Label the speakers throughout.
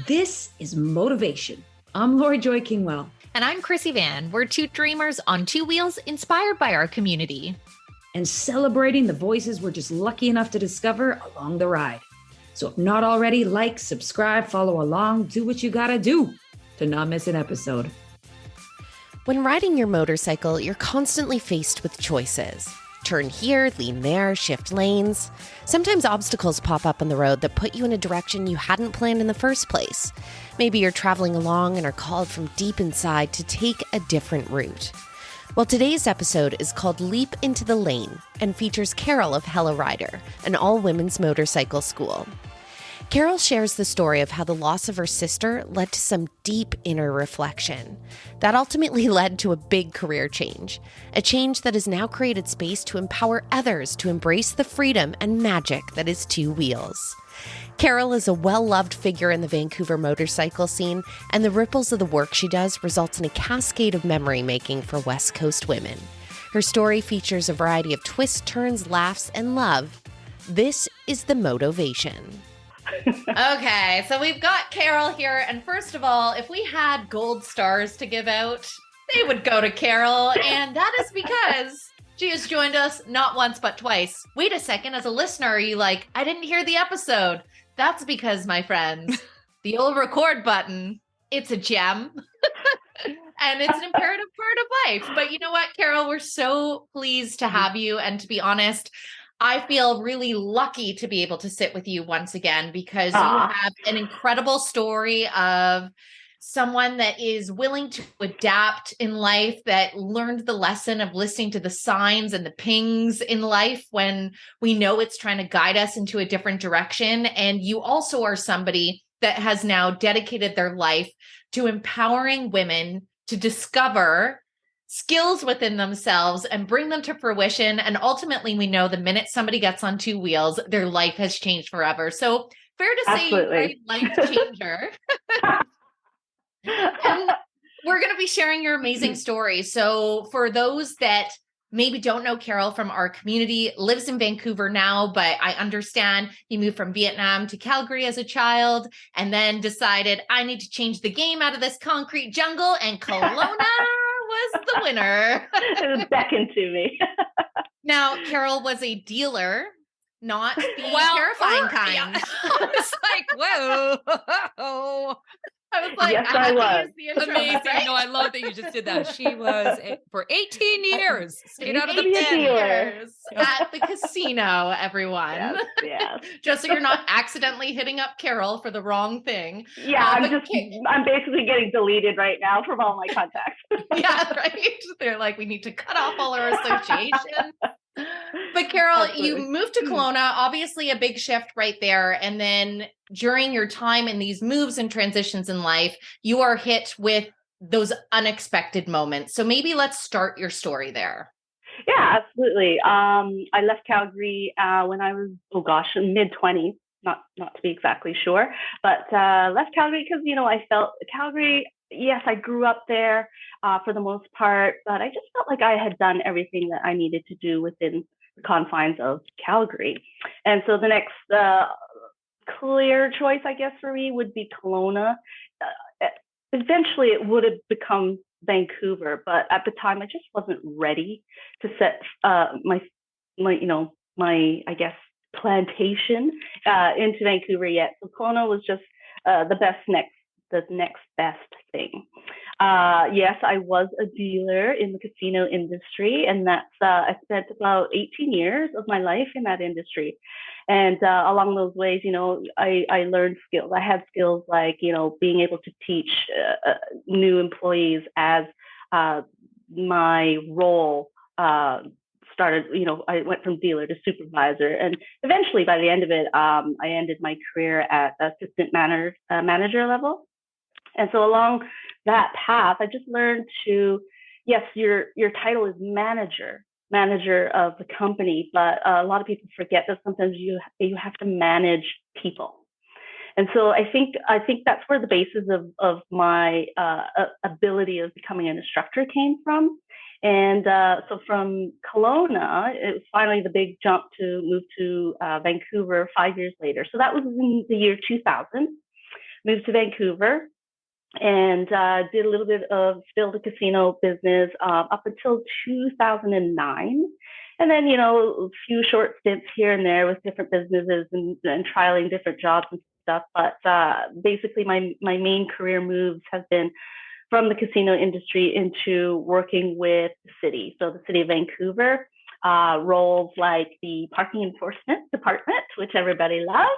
Speaker 1: This is Motovation. I'm Lori Joy Kingwell.
Speaker 2: And I'm Chrissy Van. We're two dreamers on two wheels inspired by our community.
Speaker 1: And celebrating the voices we're just lucky enough to discover along the ride. So if not already, like, subscribe, follow along, do what you gotta do to not miss an episode.
Speaker 3: When riding your motorcycle, you're constantly faced with choices. Turn here, lean there, shift lanes. Sometimes obstacles pop up on the road that put you in a direction you hadn't planned in the first place. Maybe you're traveling along and are called from deep inside to take a different route. Well, today's episode is called Leap into the Lane and features Carol of Hello Rider, an all-women's motorcycle school. Carol shares the story of how the loss of her sister led to some deep inner reflection. That ultimately led to a big career change, a change that has now created space to empower others to embrace the freedom and magic that is two wheels. Carol is a well-loved figure in the Vancouver motorcycle scene, and the ripples of the work she does results in a cascade of memory-making for West Coast women. Her story features a variety of twists, turns, laughs, and love. This is the Motovation.
Speaker 2: Okay, so we've got Carol here. And first of all, if we had gold stars to give out, they would go to Carol. And that is because she has joined us not once, but twice. Wait a second, as a listener, are you like, I didn't hear the episode? That's because, my friends, the old record button, it's a gem. And it's an imperative part of life. But you know what, Carol, we're so pleased to have you. And to be honest, I feel really lucky to be able to sit with you once again because you have an incredible story of someone that is willing to adapt in life, that learned the lesson of listening to the signs and the pings in life when we know it's trying to guide us into a different direction. And you also are somebody that has now dedicated their life to empowering women to discover skills within themselves and bring them to fruition. And ultimately, we know the minute somebody gets on two wheels, their life has changed forever. So fair to say you're a life changer. And we're going to be sharing your amazing story. So for those that maybe don't know Carol from our community, lives in Vancouver now, but I understand you moved from Vietnam to Calgary as a child and then decided I need to change the game out of this concrete jungle, and Kelowna was the winner.
Speaker 4: It was beckoned to me.
Speaker 2: Now, Carol was a dealer, not the terrifying kind.
Speaker 5: Yeah. I was like, whoa.
Speaker 2: I was like,
Speaker 4: yes, I was.
Speaker 5: Amazing.
Speaker 2: Right?
Speaker 5: No, I love that you just did that. She was for 18 years. Get out of the
Speaker 4: 18
Speaker 5: pen.
Speaker 4: years.
Speaker 2: At the casino, everyone.
Speaker 4: Yes.
Speaker 2: Just so you're not accidentally hitting up Carol for the wrong thing.
Speaker 4: Yeah, I'm basically getting deleted right now from all my contacts.
Speaker 2: Yeah, right. They're like, we need to cut off all our associations. But Carol,
Speaker 4: Absolutely.
Speaker 2: You moved to Kelowna, obviously a big shift right there. And then during your time in these moves and transitions in life, you are hit with those unexpected moments. So maybe let's start your story there.
Speaker 4: Yeah, absolutely. I left Calgary when I was, mid-20s, not to be exactly sure, but left Calgary because, I felt Calgary, yes, I grew up there for the most part, but I just felt like I had done everything that I needed to do within the confines of Calgary. And so the next clear choice, I guess, for me would be Kelowna. Eventually, it would have become Vancouver, but at the time, I just wasn't ready to set my I guess plantation into Vancouver yet. So Kelowna was just the next best thing. Yes, I was a dealer in the casino industry, and that's I spent about 18 years of my life in that industry. And along those ways, I learned skills. I had skills like, being able to teach new employees as my role started. I went from dealer to supervisor, and eventually by the end of it, I ended my career at assistant manager level. And so along that path, I just learned to, yes, your title is manager of the company, but a lot of people forget that sometimes you have to manage people. And so I think that's where the basis of my ability of becoming an instructor came from. And so from Kelowna, it was finally the big jump to move to Vancouver 5 years later. So that was in the year 2000. moved to Vancouver and did a little bit of still the casino business up until 2009. And then, a few short stints here and there with different businesses and trialing different jobs and stuff. But basically, my main career moves have been from the casino industry into working with the city. So the city of Vancouver, roles like the parking enforcement department, which everybody loves,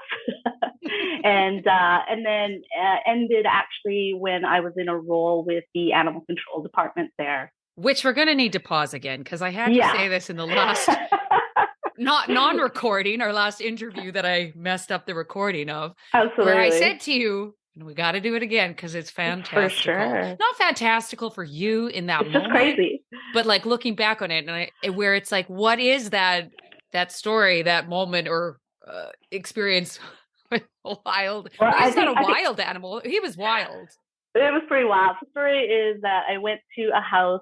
Speaker 4: and then ended actually when I was in a role with the animal control department there.
Speaker 5: Which we're going to need to pause again, because I had to say this in the last, not non-recording, our last interview that I messed up the recording of.
Speaker 4: Absolutely.
Speaker 5: Where I said to you, we got to do it again because it's fantastical.
Speaker 4: For sure.
Speaker 5: Not fantastical for you in that
Speaker 4: it's
Speaker 5: moment.
Speaker 4: Just crazy.
Speaker 5: But like looking back on it, and where it's like, what is that story, that moment or experience with a wild? Well, he's not a wild animal. He was wild.
Speaker 4: It was pretty wild. The story is that I went to a house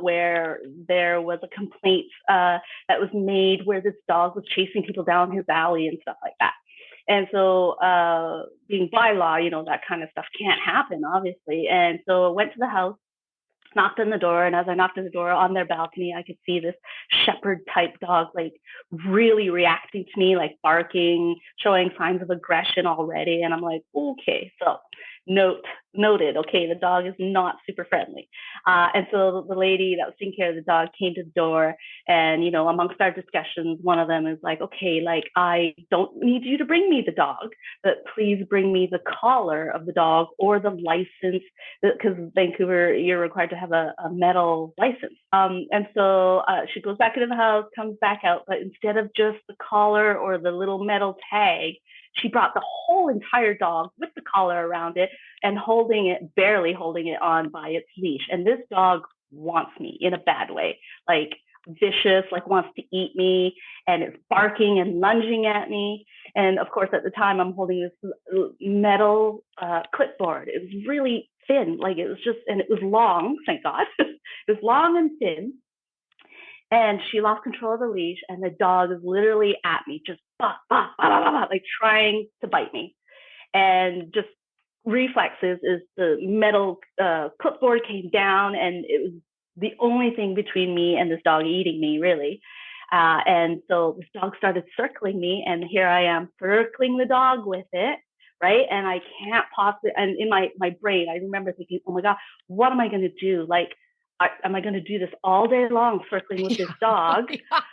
Speaker 4: where there was a complaint that was made where this dog was chasing people down his alley and stuff like that. And so being by law, that kind of stuff can't happen, obviously. And so I went to the house, knocked on the door. And as I knocked on the door on their balcony, I could see this shepherd type dog, like really reacting to me, like barking, showing signs of aggression already. And I'm like, okay, so noted. Okay, the dog is not super friendly. And so the lady that was taking care of the dog came to the door, and amongst our discussions, one of them is like, okay, like I don't need you to bring me the dog, but please bring me the collar of the dog or the license, because Vancouver, you're required to have a metal license. And so she goes back into the house, comes back out, but instead of just the collar or the little metal tag, she brought the whole entire dog with the collar around it and barely holding it on by its leash. And this dog wants me in a bad way, like vicious, like wants to eat me, and it's barking and lunging at me. And of course, at the time, I'm holding this metal clipboard. It was really thin, like it was and it was long, thank God. It was long and thin. And she lost control of the leash, and the dog is literally at me, just like trying to bite me. And just reflexes is the metal clipboard came down, and it was the only thing between me and this dog eating me, really. And so this dog started circling me, and here I am circling the dog with it, right? And I can't possibly, and in my brain, I remember thinking, oh my God, what am I going to do? Like, am I going to do this all day long, circling with this dog,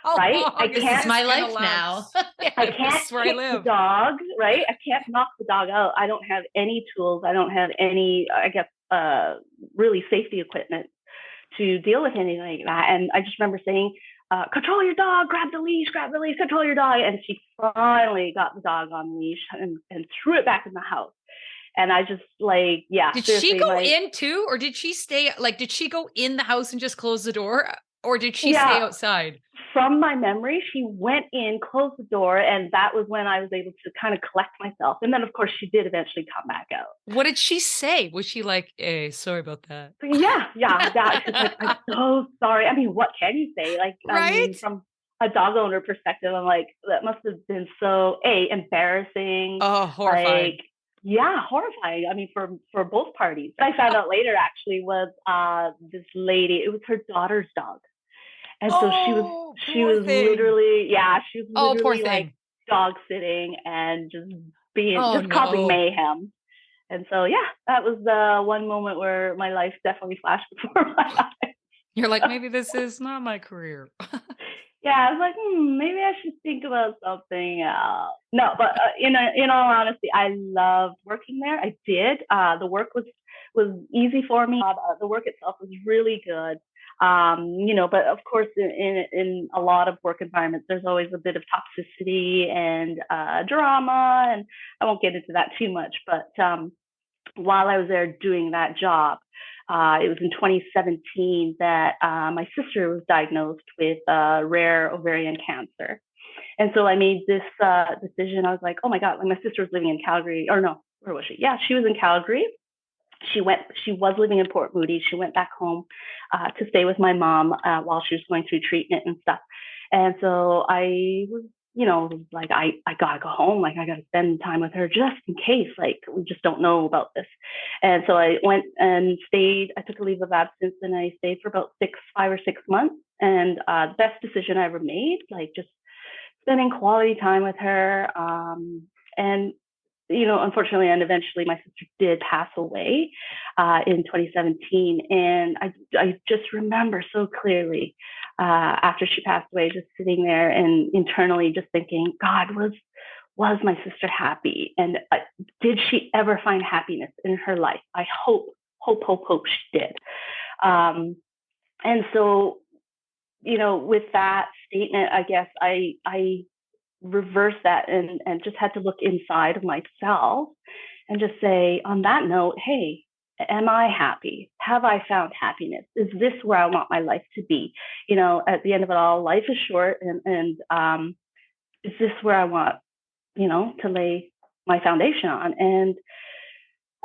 Speaker 4: right? I can't.
Speaker 2: This is my life now.
Speaker 4: I can't kick the dog, right? I can't knock the dog out. I don't have any tools. I don't have any, I guess, really safety equipment to deal with anything like that. And I just remember saying, control your dog, grab the leash, control your dog. And she finally got the dog on the leash and threw it back in the house. And I just like, yeah.
Speaker 5: Did she go in too? Or did she stay, like, did she go in the house and just close the door? Or did she stay outside?
Speaker 4: From my memory, she went in, closed the door, and that was when I was able to kind of collect myself. And then, of course, she did eventually come back out.
Speaker 5: What did she say? Was she like, hey, sorry about that?
Speaker 4: Yeah. She's like, I'm so sorry. I mean, what can you say? Like,
Speaker 5: right?
Speaker 4: I mean, from a dog owner perspective, I'm like, that must have been so, embarrassing.
Speaker 5: Oh, horrifying.
Speaker 4: Like, yeah, horrifying. I mean, for both parties. I found out later, actually, was this lady. It was her daughter's dog, and so she was literally like dog sitting and just causing mayhem. And so, yeah, that was the one moment where my life definitely flashed before my eyes.
Speaker 5: You're like, maybe this is not my career.
Speaker 4: Yeah, I was like, maybe I should think about something else. No, but in all honesty, I loved working there. I did. The work was easy for me. The work itself was really good. But of course, in a lot of work environments, there's always a bit of toxicity and drama, and I won't get into that too much. But while I was there doing that job, it was in 2017 that my sister was diagnosed with rare ovarian cancer. And so I made this decision. I was like, oh my God, my sister was living in Calgary, or no, where was she? Yeah, she was in Calgary. She was living in Port Moody. She went back home to stay with my mom while she was going through treatment and stuff. And so I was like, I gotta go home. Like, I gotta spend time with her just in case, like, we just don't know about this. And so I went and stayed. I took a leave of absence and I stayed for about 5 or 6 months. And the best decision I ever made, like, just spending quality time with her. And unfortunately, and eventually my sister did pass away in 2017. And I just remember so clearly after she passed away, just sitting there and internally just thinking, God, was my sister happy? And did she ever find happiness in her life? I hope she did. And so, with that statement, I guess I reverse that and just had to look inside of myself and just say, on that note, hey, am I happy? Have I found happiness? Is this where I want my life to be? At the end of it all, life is short, and is this where I want, to lay my foundation on?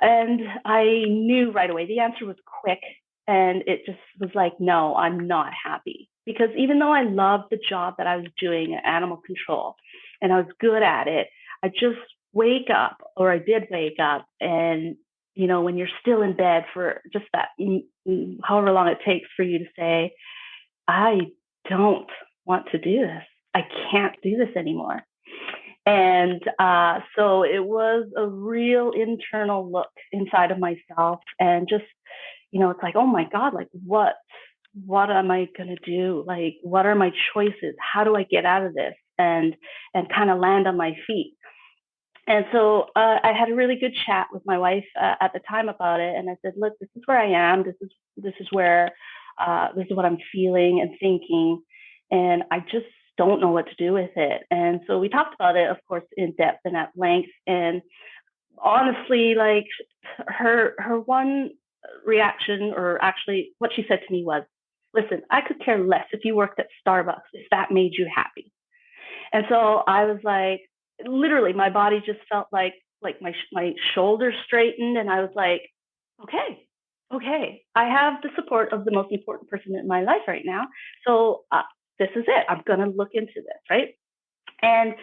Speaker 4: And I knew right away. The answer was quick, and it just was like, no, I'm not happy. Because even though I loved the job that I was doing at animal control and I was good at it, I just I did wake up, and when you're still in bed for just that, however long it takes for you to say, I don't want to do this. I can't do this anymore. And so it was a real internal look inside of myself, and just, it's like, oh my God, like what am I going to do? Like, what are my choices? How do I get out of this and kind of land on my feet? And so I had a really good chat with my wife at the time about it. And I said, look, this is where I am. This is where, this is what I'm feeling and thinking. And I just don't know what to do with it. And so we talked about it, of course, in depth and at length. And honestly, like, her one reaction, or actually what she said to me was, listen, I could care less if you worked at Starbucks, if that made you happy. And so I was like, literally, my body just felt like my shoulders straightened, and I was like, okay, I have the support of the most important person in my life right now. So this is it. I'm going to look into this, right? And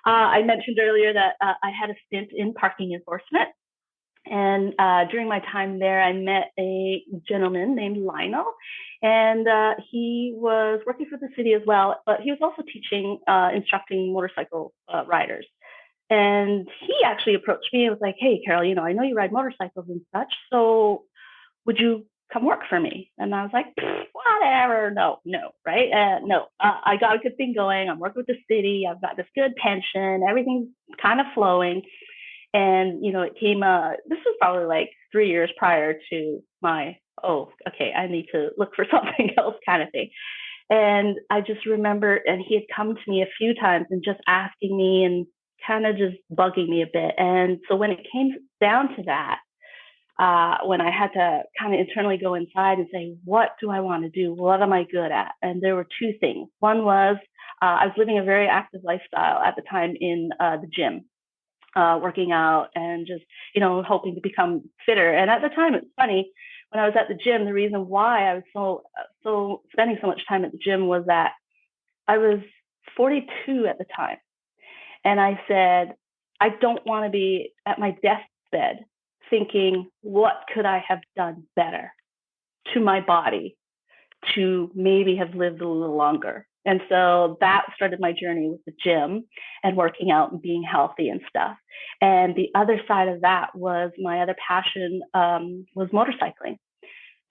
Speaker 4: I mentioned earlier that I had a stint in parking enforcement. And during my time there, I met a gentleman named Lionel, and he was working for the city as well, but he was also instructing motorcycle riders. And he actually approached me and was like, hey, Carol, I know you ride motorcycles and such, so would you come work for me? And I was like, whatever, no, right? No, I got a good thing going. I'm working with the city. I've got this good pension. Everything's kind of flowing. And, it came, this was probably like 3 years prior to my, I need to look for something else kind of thing. And I just remember, and he had come to me a few times and just asking me and kind of just bugging me a bit. And so when it came down to that, when I had to kind of internally go inside and say, what do I want to do? What am I good at? And there were two things. One was I was living a very active lifestyle at the time in the gym. Working out and just, hoping to become fitter. And at the time, it's funny, when I was at the gym, the reason why I was so spending so much time at the gym was that I was 42 at the time. And I said, I don't want to be at my deathbed thinking, what could I have done better to my body to maybe have lived a little longer? And so that started my journey with the gym and working out and being healthy and stuff. And the other side of that was my other passion was motorcycling.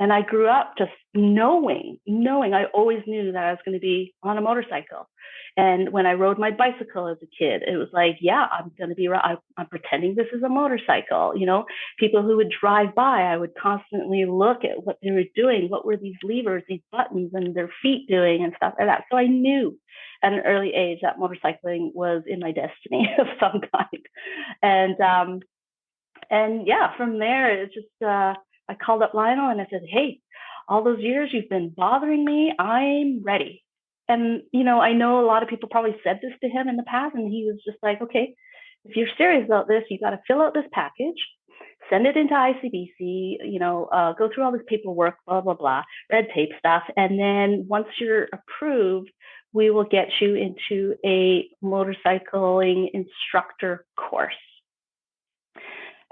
Speaker 4: And I grew up just knowing, I always knew that I was going to be on a motorcycle. And when I rode my bicycle as a kid, it was like, yeah, I'm going to be, I'm pretending this is a motorcycle. People who would drive by, I would constantly look at what they were doing. What were these levers, these buttons, and their feet doing and stuff like that. So I knew at an early age that motorcycling was in my destiny of some kind. And yeah, from there, it just, I called up Lionel and I said, hey, all those years you've been bothering me, I'm ready. And, I know a lot of people probably said this to him in the past, and he was just like, okay, if you're serious about this, you got to fill out this package, send it into ICBC, go through all this paperwork, blah, blah, blah, red tape stuff. And then once you're approved, we will get you into a motorcycling instructor course.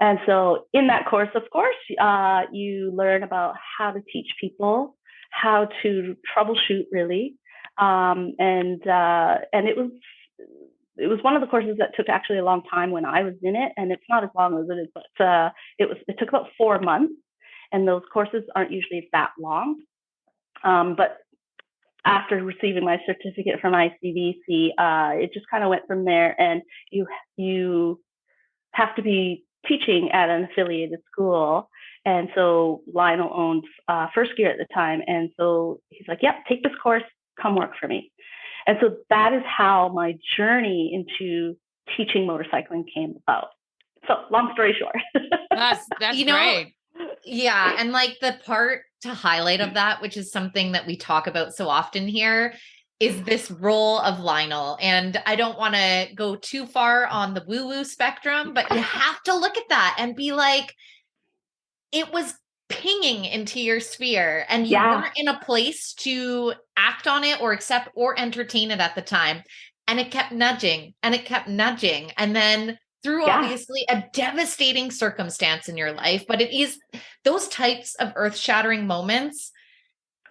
Speaker 4: And so in that course, of course, you learn about how to teach people, how to troubleshoot really. And it was one of the courses that took actually a long time when I was in it. And it's not as long as it is, but it took about 4 months. And those courses aren't usually that long. But after receiving my certificate from ICVC, it just kind of went from there. And you have to be teaching at an affiliated school. And so Lionel owned First Gear at the time. And so he's like, yep, take this course, come work for me. And so that is how my journey into teaching motorcycling came about. So long story short.
Speaker 5: That's great.
Speaker 2: Yeah. And like the part to highlight of that, which is something that we talk about so often here, is this role of Lionel. And I don't want to go too far on the woo-woo spectrum, but you have to look at that and be like, it was pinging into your sphere and you weren't in a place to act on it or accept or entertain it at the time. And it kept nudging and it kept nudging. And then through obviously a devastating circumstance in your life, but it is those types of earth-shattering moments.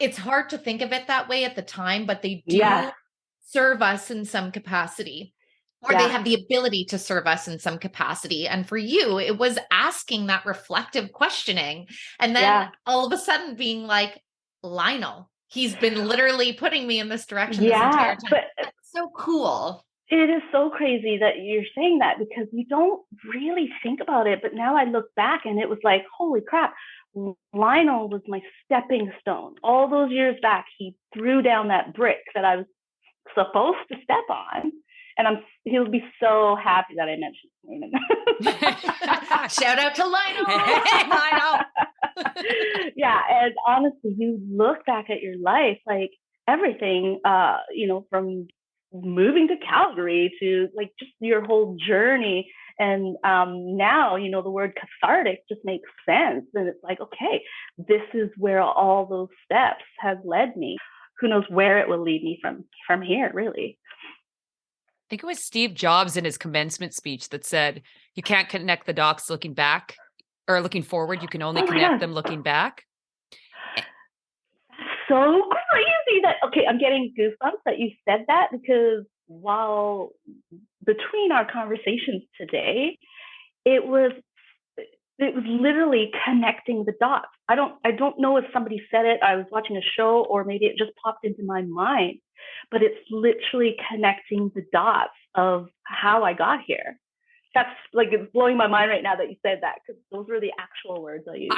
Speaker 2: It's hard to think of it that way at the time, but they do serve us in some capacity, or they have the ability to serve us in some capacity. And for you, it was asking that reflective questioning. And then all of a sudden being like, Lionel, he's been literally putting me in this direction this entire time.
Speaker 4: But
Speaker 2: that's so cool.
Speaker 4: It is so crazy that you're saying that because you don't really think about it. But now I look back and it was like, holy crap. Lionel was my stepping stone. All those years back, he threw down that brick that I was supposed to step on. And he'll be so happy that I mentioned his name.
Speaker 2: Shout out to Lionel.
Speaker 5: Hey, Lionel.
Speaker 4: Yeah. And honestly, you look back at your life, like everything, from moving to Calgary to like just your whole journey. And now, the word cathartic just makes sense. And it's like, okay, this is where all those steps have led me. Who knows where it will lead me from here, really.
Speaker 5: I think it was Steve Jobs in his commencement speech that said, you can't connect the dots looking back or looking forward. You can only connect them looking back.
Speaker 4: So crazy okay, I'm getting goosebumps that you said that because while between our conversations today, it was literally connecting the dots. I don't know if somebody said it, I was watching a show, or maybe it just popped into my mind, but it's literally connecting the dots of how I got here. That's like, it's blowing my mind right now that you said that, because those were the actual words I used.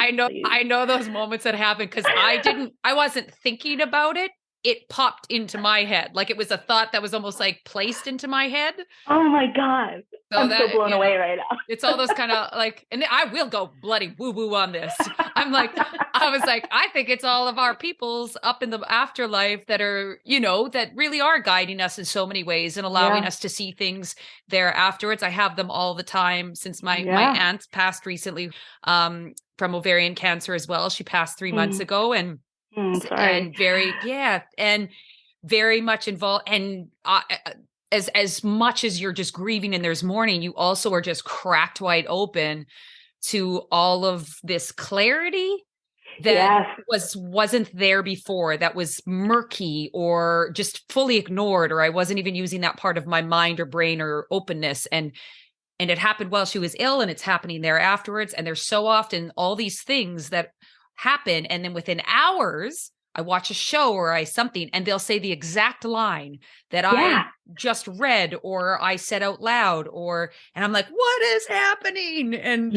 Speaker 5: I know those moments that happened because I wasn't thinking about it. It popped into my head. Like it was a thought that was almost like placed into my head.
Speaker 4: Oh my God. I'm so blown away right now.
Speaker 5: It's all those kind of like, and I will go bloody woo woo on this. I was like, I think it's all of our peoples up in the afterlife that are, that really are guiding us in so many ways and allowing us to see things there afterwards. I have them all the time since my aunt passed recently from ovarian cancer as well. She passed 3 months ago and very much involved. And as much as you're just grieving and there's mourning, you also are just cracked wide open to all of this clarity that wasn't there before, that was murky or just fully ignored, or I wasn't even using that part of my mind or brain or openness. And it happened while she was ill, and it's happening there afterwards. And there's so often all these things that happen, and then within hours I watch a show or something, and they'll say the exact line that I just read or I said out loud, and I'm like, what is happening? And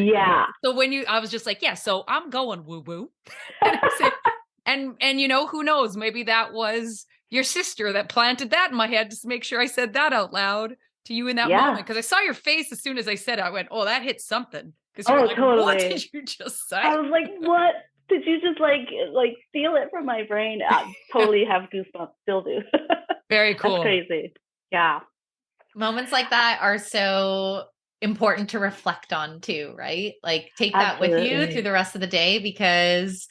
Speaker 5: so I was just like, so I'm going woo woo. and who knows, maybe that was your sister that planted that in my head to make sure I said that out loud to you in that moment. Cause I saw your face as soon as I said it. I went, oh, that hit something. Cause you're like, totally. What did you just say?
Speaker 4: I was like, what? Did you just like steal it from my brain? I totally have goosebumps, still do.
Speaker 5: Very cool.
Speaker 4: That's crazy. Yeah.
Speaker 2: Moments like that are so important to reflect on too, right? Like take that with you through the rest of the day, because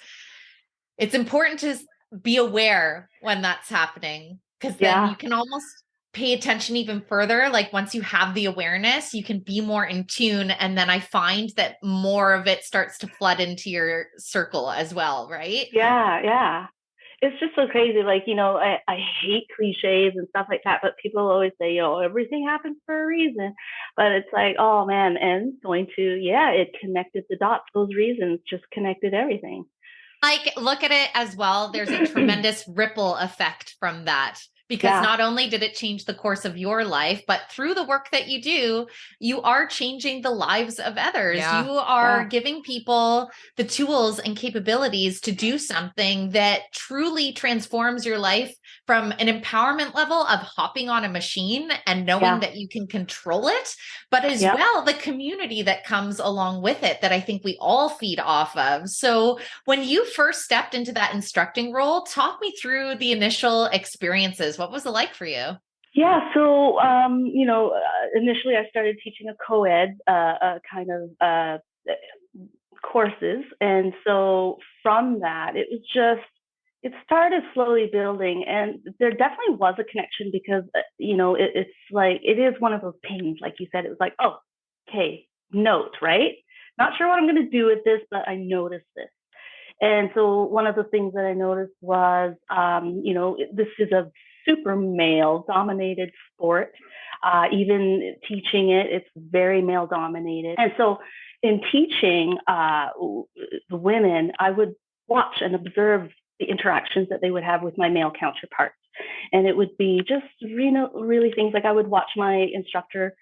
Speaker 2: it's important to be aware when that's happening. because then you can almost pay attention even further. Like once you have the awareness, you can be more in tune. And then I find that more of it starts to flood into your circle as well, right?
Speaker 4: Yeah. It's just so crazy. Like, I hate cliches and stuff like that, but people always say, everything happens for a reason. But it's like, oh man, and it connected the dots. Those reasons just connected everything.
Speaker 2: Like, look at it as well. There's a tremendous ripple effect from that. Because not only did it change the course of your life, but through the work that you do, you are changing the lives of others.
Speaker 5: Yeah.
Speaker 2: You are giving people the tools and capabilities to do something that truly transforms your life from an empowerment level of hopping on a machine and knowing that you can control it, but as well, the community that comes along with it that I think we all feed off of. So when you first stepped into that instructing role, talk me through the initial experiences. What was it like for you?
Speaker 4: Yeah. So, initially I started teaching a co-ed kind of courses. And so from that, it started slowly building. And there definitely was a connection because, it's like, it is one of those pings, like you said, it was like, oh, okay, note, right? Not sure what I'm going to do with this, but I noticed this. And so one of the things that I noticed was, this is a super male dominated sport. Even teaching it, it's very male dominated. And so in teaching the women, I would watch and observe the interactions that they would have with my male counterparts. And it would be just, really things like I would watch my instructor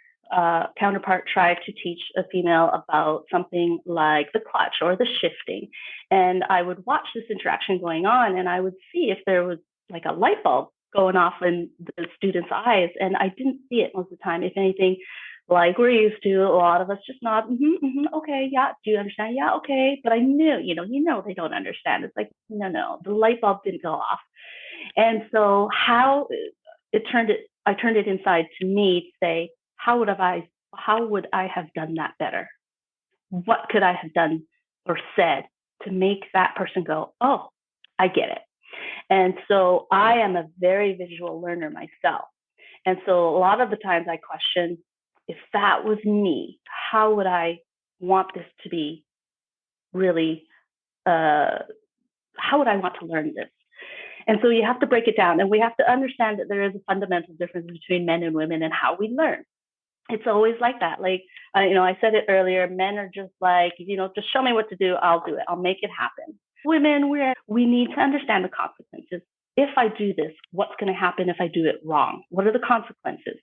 Speaker 4: counterpart try to teach a female about something like the clutch or the shifting. And I would watch this interaction going on and I would see if there was like a light bulb going off in the student's eyes. And I didn't see it most of the time. If anything, like we're used to, a lot of us just nod, okay, yeah, do you understand? Yeah, okay. But I knew, they don't understand. It's like, no, the light bulb didn't go off. And so I turned it inside to me to say, how would I have done that better? What could I have done or said to make that person go, oh, I get it. And so I am a very visual learner myself. And so a lot of the times I question, if that was me, how would I want this to be really, how would I want to learn this? And so you have to break it down and we have to understand that there is a fundamental difference between men and women and how we learn. It's always like that. Like, I said it earlier, men are just like, just show me what to do. I'll do it. I'll make it happen. Women, we need to understand the consequences. If I do this, what's going to happen if I do it wrong? What are the consequences?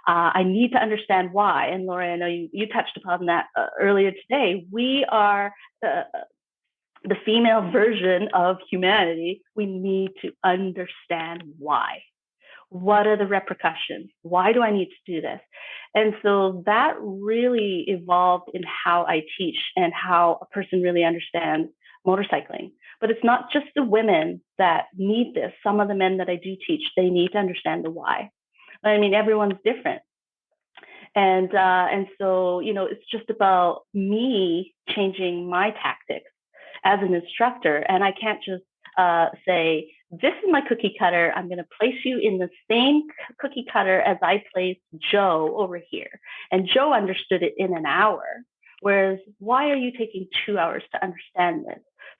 Speaker 4: I need to understand why. And Lori, I know you touched upon that earlier today. We are the female version of humanity. We need to understand why. What are the repercussions? Why do I need to do this? And so that really evolved in how I teach and how a person really understands motorcycling. But it's not just the women that need this. Some of the men that I do teach, they need to understand the why. I mean, everyone's different. And so, it's just about me changing my tactics as an instructor. And I can't just say, this is my cookie cutter. I'm going to place you in the same cookie cutter as I placed Joe over here. And Joe understood it in an hour. Whereas, why are you taking 2 hours to understand this?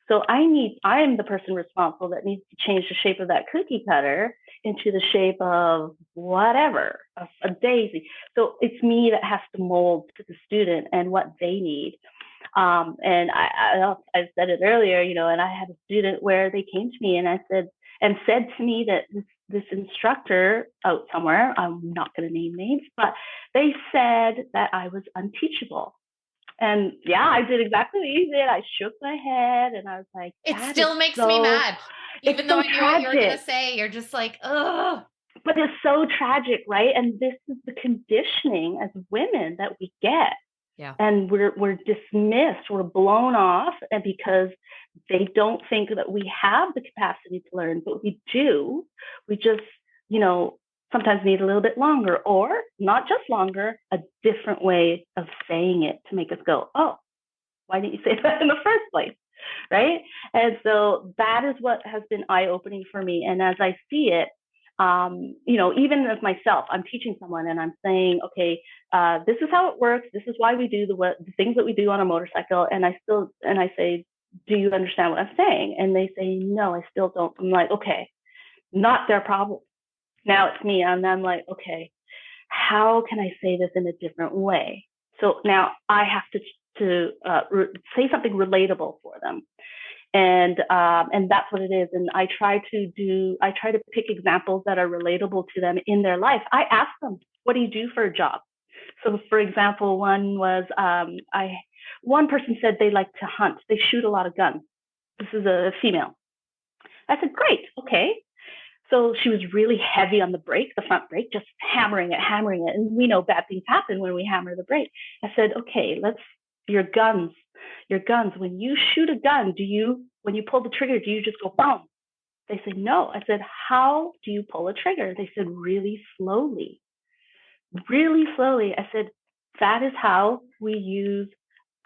Speaker 4: So I am the person responsible that needs to change the shape of that cookie cutter into the shape of whatever, a daisy. So it's me that has to mold to the student and what they need. And I said it earlier, and I had a student where they came to me and said to me that this instructor out somewhere, I'm not going to name names, but they said that I was unteachable. And yeah, I did exactly what you did. I shook my head and I was like,
Speaker 2: it still makes me mad. Even though I knew what you were going to say, you're just like, ugh.
Speaker 4: But it's so tragic, right? And this is the conditioning as women that we get.
Speaker 5: Yeah.
Speaker 4: And we're dismissed, we're blown off, and because they don't think that we have the capacity to learn, but we do. We just, sometimes need a little bit longer, or not just longer, a different way of saying it to make us go, oh, why didn't you say that in the first place? Right? And so that is what has been eye-opening for me. And as I see it, Even as myself, I'm teaching someone and I'm saying, okay, this is how it works. This is why we do the things that we do on a motorcycle. And I say, do you understand what I'm saying? And they say, no, I still don't. I'm like, okay, not their problem. Now it's me. And I'm like, okay, how can I say this in a different way? So now I have to say something relatable for them. And that's what it is. And I try to pick examples that are relatable to them in their life. I ask them, what do you do for a job? So for example, one person said they like to hunt. They shoot a lot of guns. This is a female. I said, great. Okay. So she was really heavy on the brake, the front brake, just hammering it. And we know bad things happen when we hammer the brake. I said, okay, your guns, when you shoot a gun, when you pull the trigger, do you just go boom? They said, no. I said, how do you pull a trigger? They said, really slowly. I said, that is how we use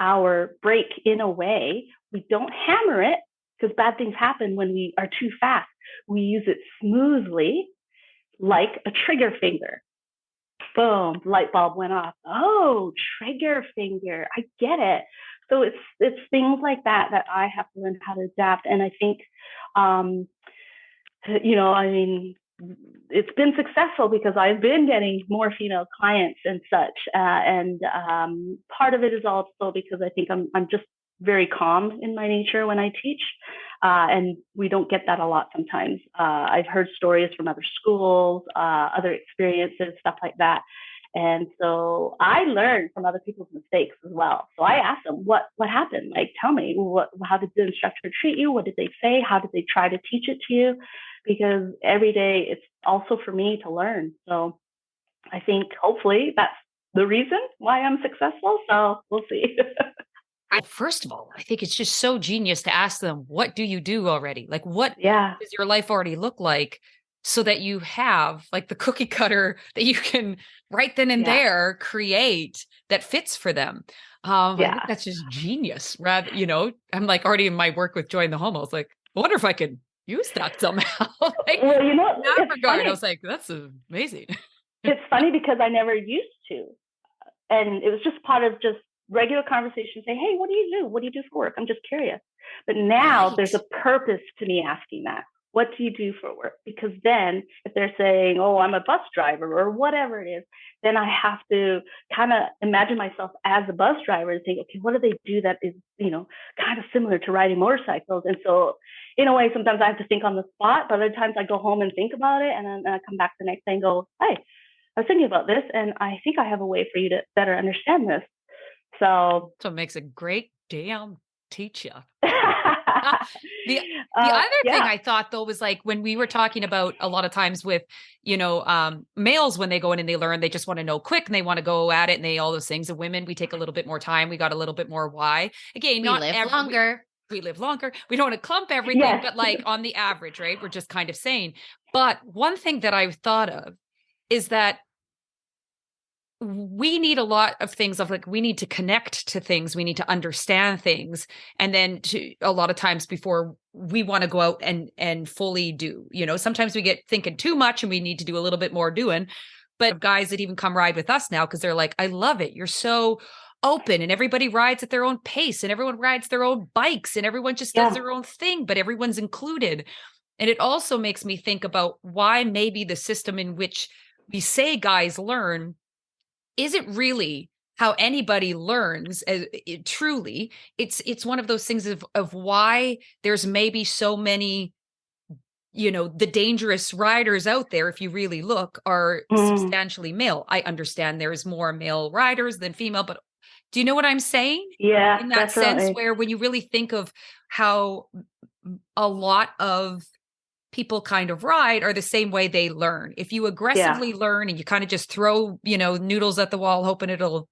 Speaker 4: our brake in a way. We don't hammer it because bad things happen when we are too fast. We use it smoothly, like a trigger finger. Boom, light bulb went off. Oh, trigger finger. I get it. So it's things like that I have to learn how to adapt. And I think, it's been successful because I've been getting more female clients and such. And part of it is also because I think I'm just very calm in my nature when I teach. And we don't get that a lot sometimes. I've heard stories from other schools, other experiences, stuff like that. And so I learned from other people's mistakes as well. So I asked them, what happened? Like, tell me, how did the instructor treat you? What did they say? How did they try to teach it to you? Because every day it's also for me to learn. So I think hopefully that's the reason why I'm successful. So we'll see.
Speaker 5: First of all, I think it's just so genius to ask them, what do you do already? Like, what does your life already look like? So that you have like the cookie cutter that you can right then and there create that fits for them. I think that's just genius. Rather, I'm like already in my work with Join the Homo. It's like, I wonder if I could use that somehow. In that regard, funny. I was like, that's amazing.
Speaker 4: It's funny because I never used to. And it was just part of just regular conversation. Say, hey, what do you do? What do you do for work? I'm just curious. But now there's a purpose to me asking that. What do you do for work? Because then if they're saying, oh, I'm a bus driver or whatever it is, then I have to kind of imagine myself as a bus driver and think, okay, what do they do that is, kind of similar to riding motorcycles? And so in a way, sometimes I have to think on the spot, but other times I go home and think about it. And then I come back the next day and go, hey, I was thinking about this and I think I have a way for you to better understand this. So
Speaker 5: it makes a great damn teacher. The other thing I thought though was like when we were talking about a lot of times with males when they go in and they learn, they just want to know quick and they want to go at it and all those things. And women, we take a little bit more time. We got a little bit more why. Again,
Speaker 2: we live longer.
Speaker 5: We live longer. We don't want to clump everything, but like on the average, right? We're just kind of saying. But one thing that I've thought of is that we need a lot of things of like, we need to connect to things. We need to understand things. And then a lot of times before we want to go out and fully do, sometimes we get thinking too much and we need to do a little bit more doing, but guys that even come ride with us now, cause they're like, I love it. You're so open and everybody rides at their own pace and everyone rides their own bikes and everyone just does their own thing, but everyone's included. And it also makes me think about why maybe the system in which we say guys learn isn't really how anybody learns truly. It's one of those things of why there's maybe so many, the dangerous riders out there, if you really look, are substantially male. I understand there's more male riders than female, but do you know what I'm saying?
Speaker 4: Yeah.
Speaker 5: In that sense where when you really think of how a lot of people kind of ride are the same way they learn. If you aggressively learn and you kind of just throw, noodles at the wall, hoping it'll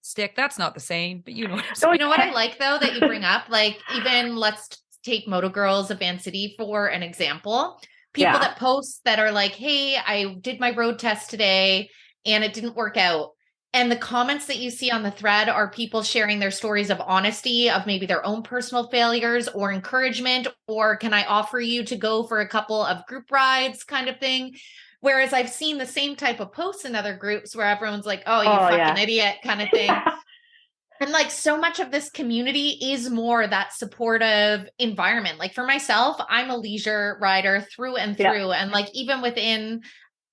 Speaker 5: stick, that's not the same, but you know what I'm saying.
Speaker 2: You know what I like though, that you bring up, like even let's take Moto Girls of Van City for an example. People that post that are like, hey, I did my road test today and it didn't work out. And the comments that you see on the thread are people sharing their stories of honesty, of maybe their own personal failures or encouragement, or can I offer you to go for a couple of group rides kind of thing. Whereas I've seen the same type of posts in other groups where everyone's like, oh, you fucking idiot kind of thing. And like so much of this community is more that supportive environment. Like for myself, I'm a leisure rider through and through. And like even within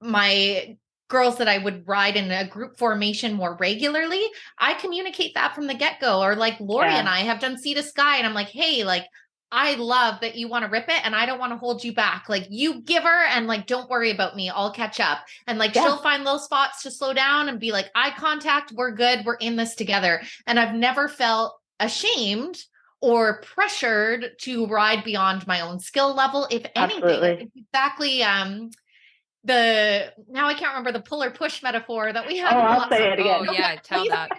Speaker 2: my girls that I would ride in a group formation more regularly, I communicate that from the get-go. Or like Lori and I have done Sea to Sky, and I'm like, hey, like I love that you want to rip it and I don't want to hold you back. Like you give her and like, don't worry about me. I'll catch up. And like, she'll find little spots to slow down and be like, eye contact. We're good. We're in this together. And I've never felt ashamed or pressured to ride beyond my own skill level. If anything, it's exactly, now I can't remember the pull or push metaphor that we had.
Speaker 4: Oh, I'll say it again.
Speaker 5: Oh yeah, tell that.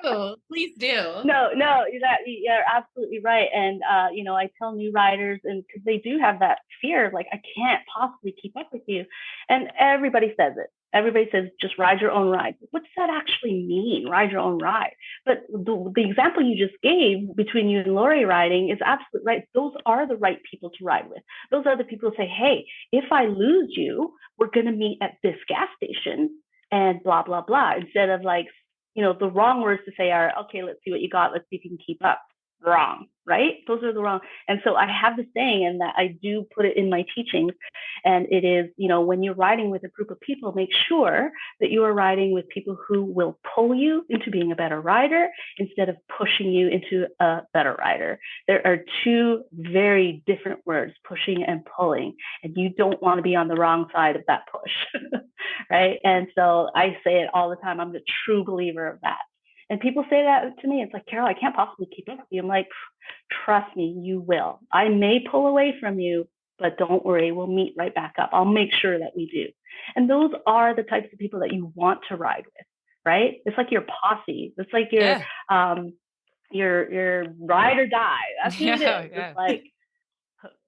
Speaker 2: Please do.
Speaker 4: No, you're absolutely right. And, I tell new riders, and because they do have that fear, like, I can't possibly keep up with you. And everybody says it. Everybody says, just ride your own ride. What does that actually mean? Ride your own ride. But the example you just gave between you and Lori riding is absolutely right. Those are the right people to ride with. Those are the people who say, hey, if I lose you, we're going to meet at this gas station and blah, blah, blah. Instead of like, the wrong words to say are, okay, let's see what you got. Let's see if you can keep up. Wrong, right? Those are the wrong. And so I have this saying, and that I do put it in my teachings. And it is, when you're riding with a group of people, make sure that you are riding with people who will pull you into being a better rider instead of pushing you into a better rider. There are two very different words, pushing and pulling, and you don't want to be on the wrong side of that push, right? And so I say it all the time. I'm the true believer of that. And people say that to me. It's like, Carol, I can't possibly keep up with you. I'm like, trust me, you will. I may pull away from you, but don't worry, we'll meet right back up. I'll make sure that we do. And those are the types of people that you want to ride with, right? It's like your posse. It's like your ride or die. That's what it is. It's like,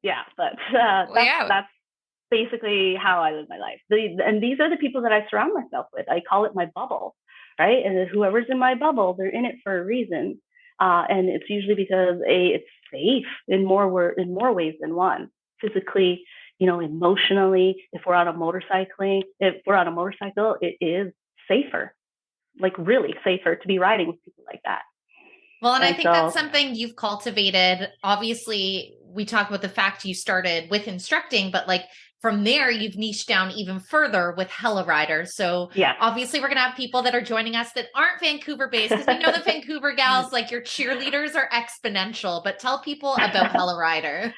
Speaker 4: that's basically how I live my life. And these are the people that I surround myself with. I call it my bubble. Right. And whoever's in my bubble, they're in it for a reason. And it's usually because it's safe in more ways than one. Physically, emotionally, if we're on a motorcycle, it is safer, like really safer to be riding with people like that.
Speaker 2: Well, and I think that's something you've cultivated. Obviously, we talk about the fact you started with instructing, but like from there, you've niched down even further with Hella Riders. So obviously we're going to have people that are joining us that aren't Vancouver based, because we know the Vancouver gals, like your cheerleaders are exponential, but tell people about Hella Rider.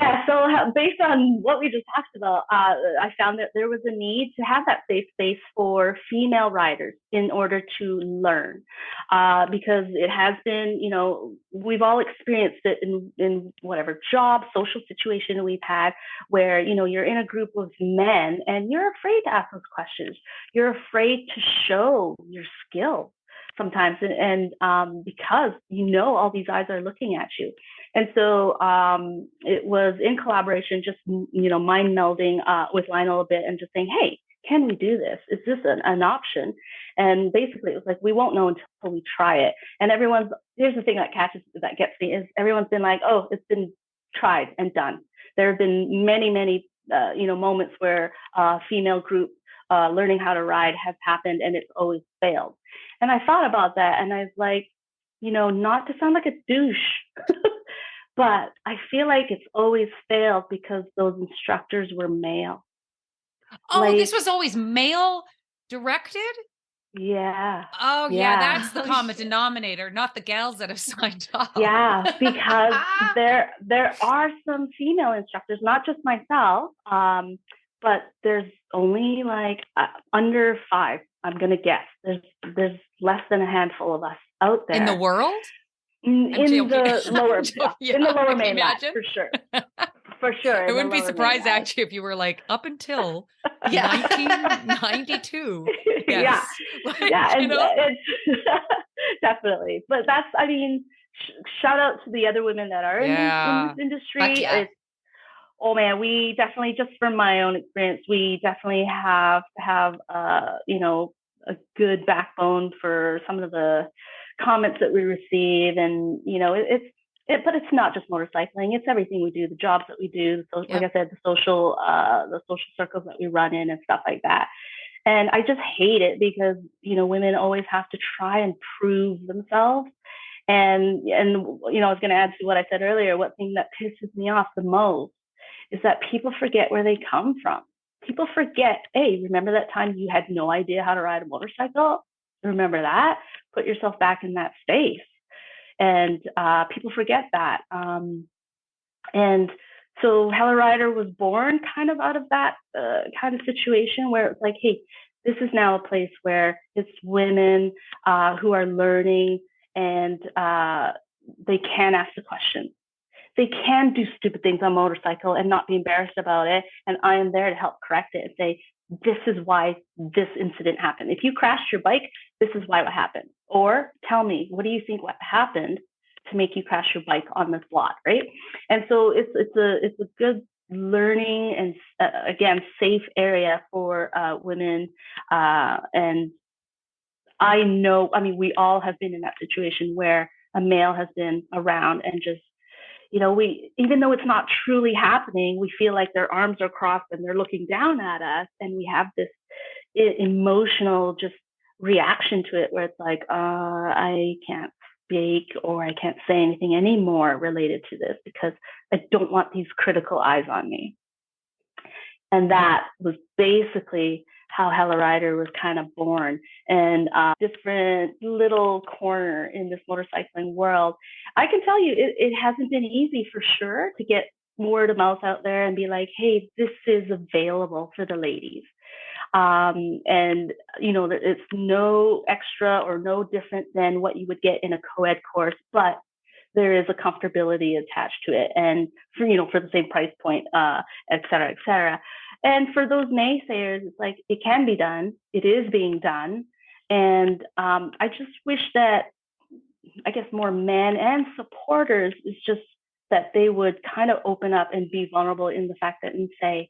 Speaker 4: Yeah, so based on what we just talked about, I found that there was a need to have that safe space for female riders in order to learn, because it has been, we've all experienced it in whatever job, social situation we've had, where, you're in a group of men and you're afraid to ask those questions. You're afraid to show your skills sometimes, and because all these eyes are looking at you. And so it was in collaboration, just, mind melding with Lionel a bit and just saying, hey, can we do this? Is this an option? And basically it was like, we won't know until we try it. And here's the thing that gets me is everyone's been like, oh, it's been tried and done. There have been many, many, moments where female group learning how to ride has happened and it's always failed. And I thought about that and I was like, not to sound like a douche, but I feel like it's always failed because those instructors were male.
Speaker 5: Oh, this was always male directed?
Speaker 4: Yeah.
Speaker 5: Oh, yeah. That's the common denominator, not the gals that have signed up.
Speaker 4: Yeah, because there are some female instructors, not just myself, but there's only like under 5. I'm gonna guess. There's less than a handful of us out there
Speaker 5: in the world.
Speaker 4: In the lower mainland, for sure. For sure.
Speaker 5: I wouldn't be surprised actually if you were like up until 1992. Yes.
Speaker 4: It's definitely. But that's, shout out to the other women that are in this industry. Oh man, we definitely, just from my own experience, we definitely have to have, a good backbone for some of the comments that we receive. And, but it's not just motorcycling. It's everything we do, the jobs that we do. So, like I said, the social circles that we run in and stuff like that. And I just hate it because, women always have to try and prove themselves. And I was going to add to what I said earlier, what thing that pisses me off the most is that people forget where they come from. People forget, hey, remember that time you had no idea how to ride a motorcycle? Remember that? Put yourself back in that space. And people forget that. And so Hella Rider was born kind of out of that kind of situation where it's like, hey, this is now a place where it's women who are learning, and they can ask the questions. They can do stupid things on a motorcycle and not be embarrassed about it. And I am there to help correct it and say, this is why this incident happened. If you crashed your bike, this is why what happened. Or tell me, what do you think what happened to make you crash your bike on this lot, right? And so it's a good learning and again, safe area for women. And I know, we all have been in that situation where a male has been around and just, even though it's not truly happening, we feel like their arms are crossed and they're looking down at us, and we have this emotional just reaction to it where it's like, I can't speak or I can't say anything anymore related to this because I don't want these critical eyes on me. And that was basically how Hella Rider was kind of born, and different little corner in this motorcycling world. I can tell you, it hasn't been easy for sure to get word of mouth out there and be like, hey, this is available for the ladies. And, it's no extra or no different than what you would get in a co-ed course, but there is a comfortability attached to it, and for the same price point, et cetera, et cetera. And for those naysayers, it's like, it can be done. It is being done. And I just wish that, I guess, more men and supporters is just that they would kind of open up and be vulnerable in the fact that and say,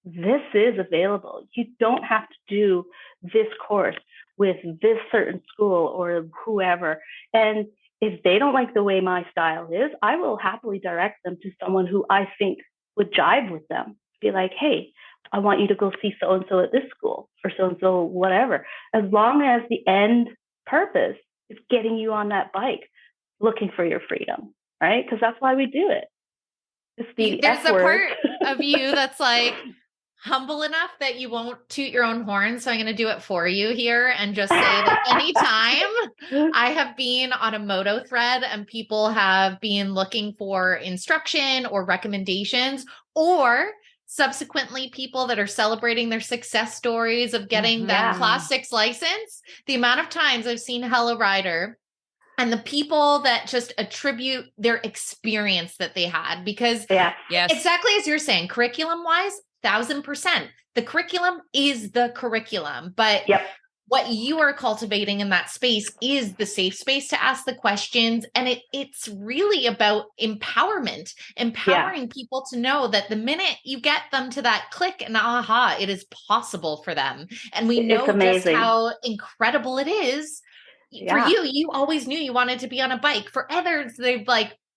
Speaker 4: this is available. You don't have to do this course with this certain school or whoever. And if they don't like the way my style is, I will happily direct them to someone who I think would jive with them. Be like, hey, I want you to go see so-and-so at this school or so-and-so, whatever. As long as the end purpose is getting you on that bike, looking for your freedom, right? Because that's why we do it.
Speaker 2: There's a part of you that's like humble enough that you won't toot your own horn. So I'm going to do it for you here and just say that anytime I have been on a moto thread and people have been looking for instruction or recommendations, or subsequently people that are celebrating their success stories of getting that Class 6 license, the amount of times I've seen Hella Rider and the people that just attribute their experience that they had, because exactly as you're saying, curriculum wise, 1000%. The curriculum is the curriculum, but what you are cultivating in that space is the safe space to ask the questions. And it's really about empowerment, empowering people to know that the minute you get them to that click and aha, it is possible for them. And we know just how incredible it is. For you always knew you wanted to be on a bike. For others, they've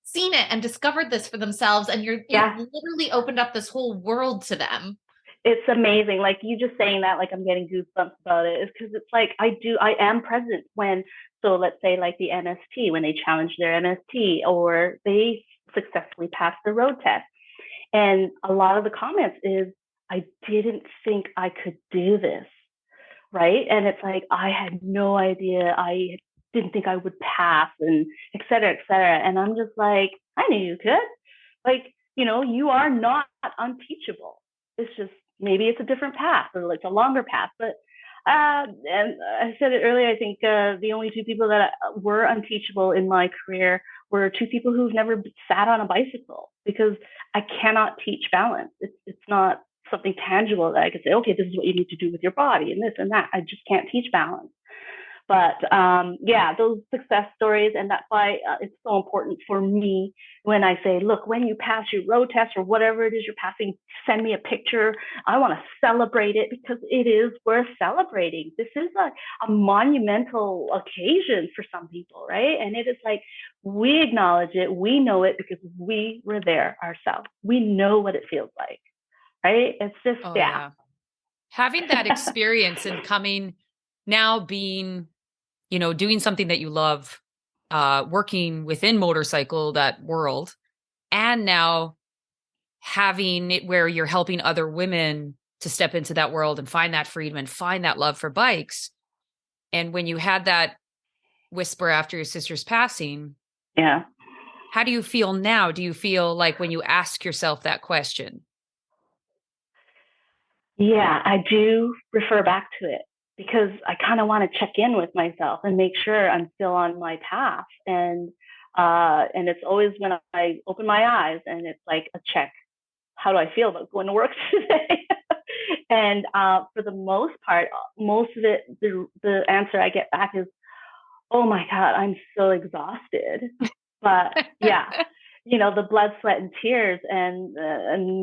Speaker 2: seen it and discovered this for themselves. And you've literally opened up this whole world to them.
Speaker 4: It's amazing. Like you just saying that, I'm getting goosebumps about it, is because it's like, I am present when, so let's say the MST, when they challenge their MST or they successfully pass the road test. And a lot of the comments is, I didn't think I could do this. Right. And it's like, I had no idea. I didn't think I would pass, and et cetera, et cetera. And I'm just like, I knew you could. You are not unteachable. It's just, maybe it's a different path or a longer path. But, and I said it earlier, I think the only two people that were unteachable in my career were two people who've never sat on a bicycle, because I cannot teach balance. It's not something tangible that I could say, okay, this is what you need to do with your body and this and that. I just can't teach balance. But yeah, those success stories, and that's why it's so important for me when I say, look, when you pass your road test or whatever it is you're passing, send me a picture. I want to celebrate it because it is worth celebrating. This is a monumental occasion for some people, right? And it is like, we acknowledge it, we know it because we were there ourselves. We know what it feels like, right? It's just, yeah.
Speaker 5: Having that experience and coming now being, doing something that you love, working within motorcycle, that world, and now having it where you're helping other women to step into that world and find that freedom and find that love for bikes. And when you had that whisper after your sister's passing,
Speaker 4: yeah,
Speaker 5: how do you feel now? Do you feel like when you ask yourself that question?
Speaker 4: Yeah, I do refer back to it because I kind of want to check in with myself and make sure I'm still on my path. And it's always when I open my eyes and it's like a check. How do I feel about going to work today? And for the most part, most of it, the answer I get back is, oh my God, I'm so exhausted. But yeah, the blood, sweat, and tears, and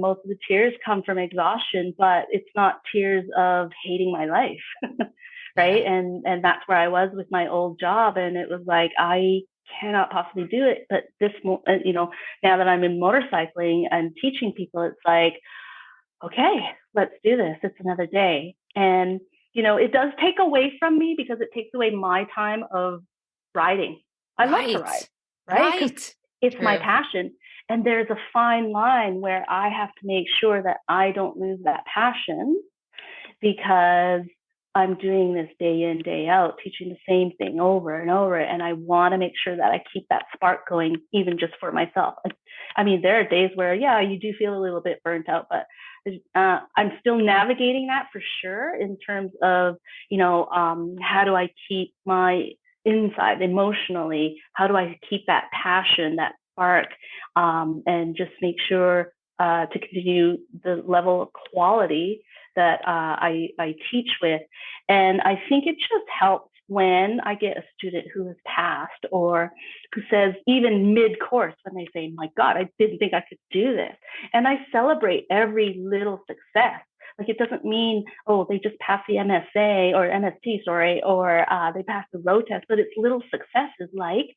Speaker 4: most of the tears come from exhaustion, but it's not tears of hating my life, right? And that's where I was with my old job, and it was like, I cannot possibly do it. But this, now that I'm in motorcycling and teaching people, it's like, okay, let's do this. It's another day. And, it does take away from me because it takes away my time of riding. I love to ride, right?
Speaker 5: Right.
Speaker 4: It's my passion. And there's a fine line where I have to make sure that I don't lose that passion because I'm doing this day in, day out, teaching the same thing over and over. And I want to make sure that I keep that spark going, even just for myself. I mean, there are days where, yeah, you do feel a little bit burnt out, but I'm still navigating that for sure in terms of, how do I keep my inside emotionally? How do I keep that passion, that spark, and just make sure to continue the level of quality that I teach with. And I think it just helps when I get a student who has passed or who says, even mid-course, when they say, my God, I didn't think I could do this. And I celebrate every little success. Like, it doesn't mean, oh, they just passed the MSA or MST, sorry, or they passed the road test, but it's little successes like,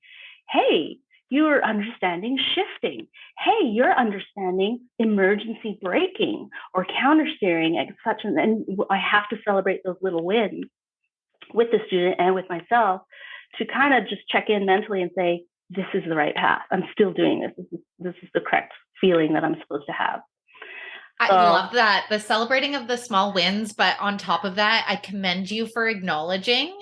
Speaker 4: hey, you're understanding shifting. Hey, you're understanding emergency braking or countersteering and such. And I have to celebrate those little wins with the student and with myself to kind of just check in mentally and say, this is the right path. I'm still doing this. This is the correct feeling that I'm supposed to have.
Speaker 2: I love that. The celebrating of the small wins, but on top of that, I commend you for acknowledging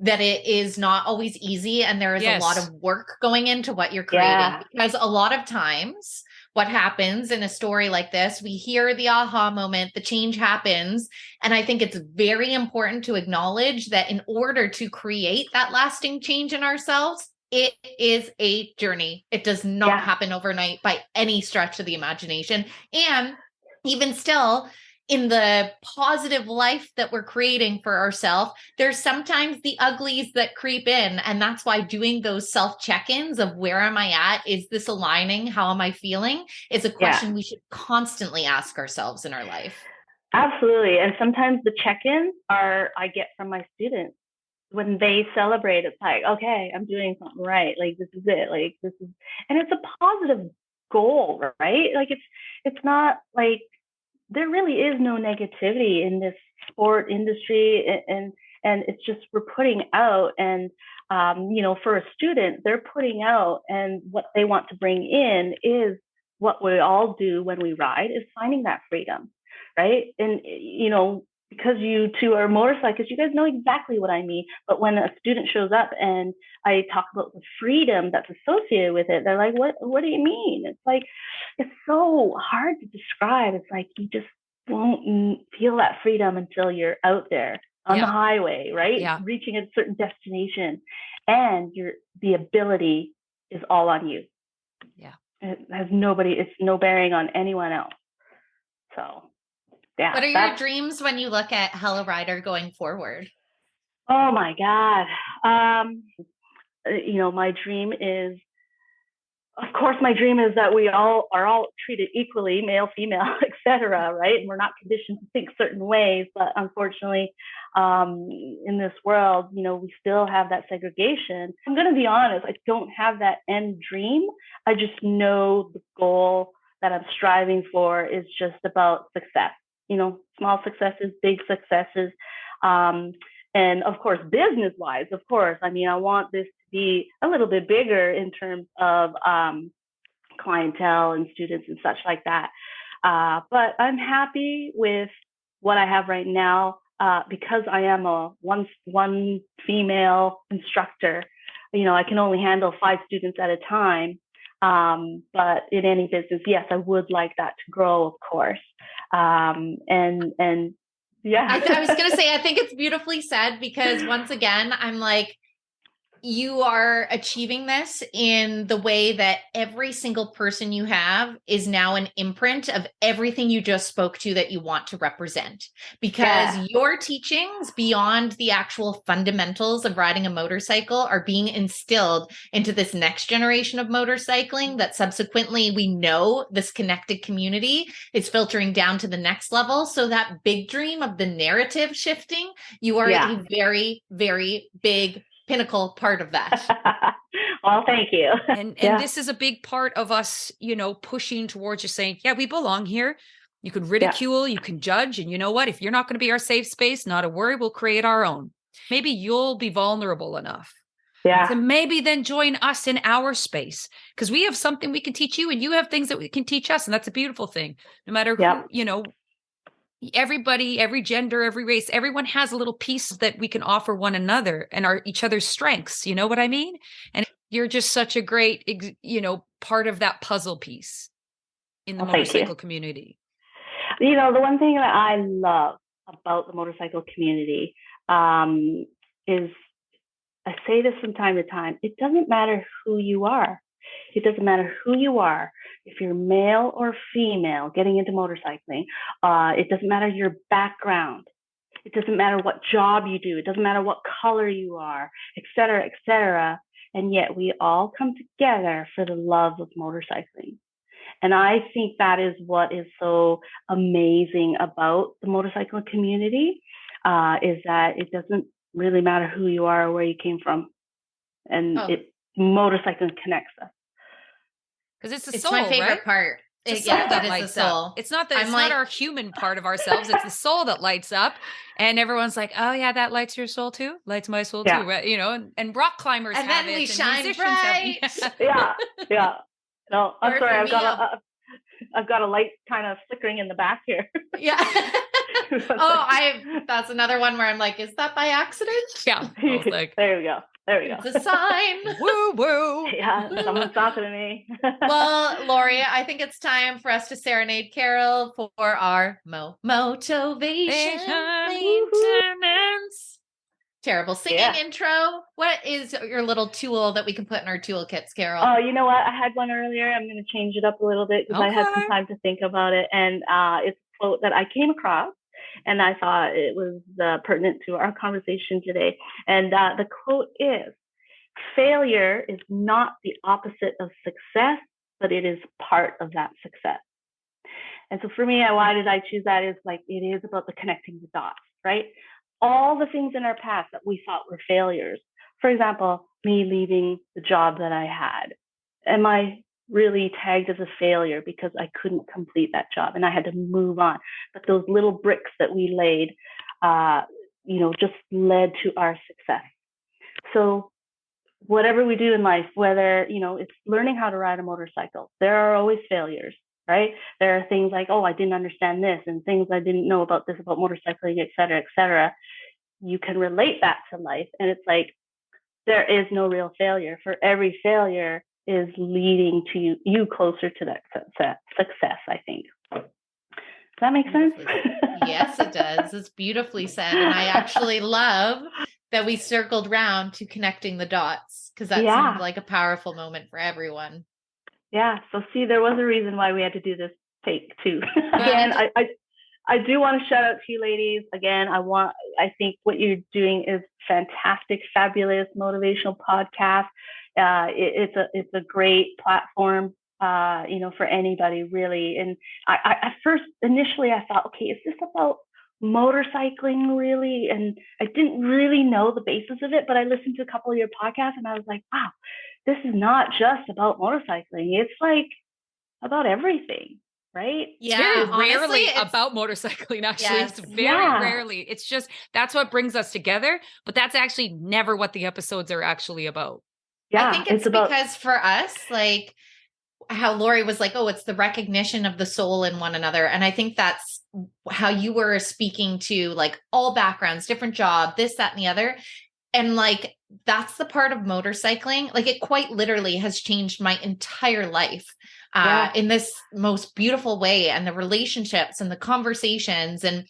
Speaker 2: that it is not always easy and there is a lot of work going into what you're creating. Because a lot of times what happens in a story like this, we hear the aha moment, the change happens. And I think it's very important to acknowledge that in order to create that lasting change in ourselves, it is a journey. It does not happen overnight by any stretch of the imagination. And even still, in the positive life that we're creating for ourselves, there's sometimes the uglies that creep in. And that's why doing those self-check-ins of where am I at? Is this aligning? How am I feeling? Is a question we should constantly ask ourselves in our life.
Speaker 4: Absolutely. And sometimes the check-ins I get from my students. When they celebrate, it's like, okay, I'm doing something right. Like, this is it. Like, this is, and it's a positive goal, right? Like, it's not like, there really is no negativity in this sport industry, and it's just we're putting out, and for a student, they're putting out, and what they want to bring in is what we all do when we ride, is finding that freedom, right? And because you two are motorcyclists, you guys know exactly what I mean. But when a student shows up and I talk about the freedom that's associated with it, they're like, what do you mean? It's like, it's so hard to describe. It's like, you just won't feel that freedom until you're out there on the highway, right?
Speaker 5: Yeah.
Speaker 4: Reaching a certain destination, and the ability is all on you.
Speaker 5: Yeah.
Speaker 4: It has it's no bearing on anyone else. So. Yeah,
Speaker 2: what are your dreams when you look at Hello Rider going forward?
Speaker 4: Oh my God. My dream is, of course, my dream is that we all are all treated equally, male, female, etc. Right? And we're not conditioned to think certain ways. But unfortunately, in this world, we still have that segregation. I'm going to be honest. I don't have that end dream. I just know the goal that I'm striving for is just about success. Small successes, big successes. And of course, business-wise, of course, I want this to be a little bit bigger in terms of clientele and students and such like that. But I'm happy with what I have right now because I am a one female instructor. I can only handle 5 students at a time. But in any business, yes, I would like that to grow, of course. And yeah.
Speaker 2: I was going to say, I think it's beautifully said, because once again, I'm like, you are achieving this in the way that every single person you have is now an imprint of everything you just spoke to that you want to represent, because your teachings beyond the actual fundamentals of riding a motorcycle are being instilled into this next generation of motorcycling that subsequently we know this connected community is filtering down to the next level. So that big dream of the narrative shifting, you are a very, very big pinnacle part of that.
Speaker 4: Well, thank you.
Speaker 5: And this is a big part of us, pushing towards just saying, yeah, we belong here. You can ridicule, you can judge. And you know what? If you're not going to be our safe space, not a worry, we'll create our own. Maybe you'll be vulnerable enough. Yeah. So maybe then join us in our space, because we have something we can teach you and you have things that we can teach us. And that's a beautiful thing. No matter who, everybody, every gender, every race, everyone has a little piece that we can offer one another and each other's strengths. You know what I mean? And you're just such a great, part of that puzzle piece in the motorcycle community.
Speaker 4: The one thing that I love about the motorcycle community is, I say this from time to time, it doesn't matter who you are. It doesn't matter who you are. If you're male or female getting into motorcycling, it doesn't matter your background. It doesn't matter what job you do. It doesn't matter what color you are, et cetera, et cetera. And yet we all come together for the love of motorcycling. And I think that is what is so amazing about the motorcycle community, is that it doesn't really matter who you are or where you came from. And motorcycling connects us.
Speaker 5: Because it's the
Speaker 2: it's
Speaker 5: soul,
Speaker 2: my favorite
Speaker 5: right?
Speaker 2: part.
Speaker 5: It's the soul that lights up. It's not not our human part of ourselves. It's the soul that lights up. And everyone's like, oh yeah, that lights your soul too. Lights my soul too. Right? And rock climbers
Speaker 2: and
Speaker 5: have
Speaker 2: then
Speaker 5: it.
Speaker 2: We shine bright.
Speaker 4: Yeah. No, I'm sorry. I've got a light kind of flickering in the back here.
Speaker 2: Yeah. That's another one where I'm like, is that by accident?
Speaker 5: Yeah.
Speaker 4: There we go.
Speaker 2: It's a sign.
Speaker 5: Woo woo.
Speaker 4: Yeah, someone's talking to me.
Speaker 2: Well, Lori, I think it's time for us to serenade Carol for our motovation maintenance. Terrible singing intro. What is your little tool that we can put in our toolkits, Carol?
Speaker 4: Oh, you know what? I had one earlier. I'm going to change it up a little bit because I had some time to think about it. And it's a quote that I came across, and I thought it was pertinent to our conversation today. And the quote is, failure is not the opposite of success, but it is part of that success. And so for me, why did I choose that? Is like, it is about the connecting the dots, right? All the things in our past that we thought were failures. For example, me leaving the job that I had. Am I really tagged as a failure because I couldn't complete that job and I had to move on? But those little bricks that we laid, just led to our success. So whatever we do in life, whether, it's learning how to ride a motorcycle, there are always failures, right? There are things like, I didn't understand this, and things I didn't know about this, about motorcycling, et cetera, et cetera. You can relate that to life. And it's like, there is no real failure. For every failure is leading to you closer to that success, I think. Does that make sense?
Speaker 2: Yes, it does. It's beautifully said. And I actually love that we circled round to connecting the dots, because that seemed like a powerful moment for everyone. Yeah.
Speaker 4: So see, there was a reason why we had to do this take too. Again, I do want to shout out to you ladies. Again, I think what you're doing is fantastic, fabulous, motivational podcast. It's a great platform, for anybody really. And I at first, initially I thought, okay, is this about motorcycling really? And I didn't really know the basis of it, but I listened to a couple of your podcasts and I was like, wow, this is not just about motorcycling. It's like about everything. Right?
Speaker 5: Yeah, it's very rarely
Speaker 2: honestly,
Speaker 5: about motorcycling, actually.
Speaker 2: Yes.
Speaker 5: It's very rarely. It's just, that's what brings us together, but that's actually never what the episodes are actually about.
Speaker 4: Yeah,
Speaker 2: I think it's because for us, like how Lori was like, oh, it's the recognition of the soul in one another. And I think that's how you were speaking to like all backgrounds, different job, this, that, and the other. And like, that's the part of motorcycling. Like it quite literally has changed my entire life in this most beautiful way, and the relationships and the conversations. And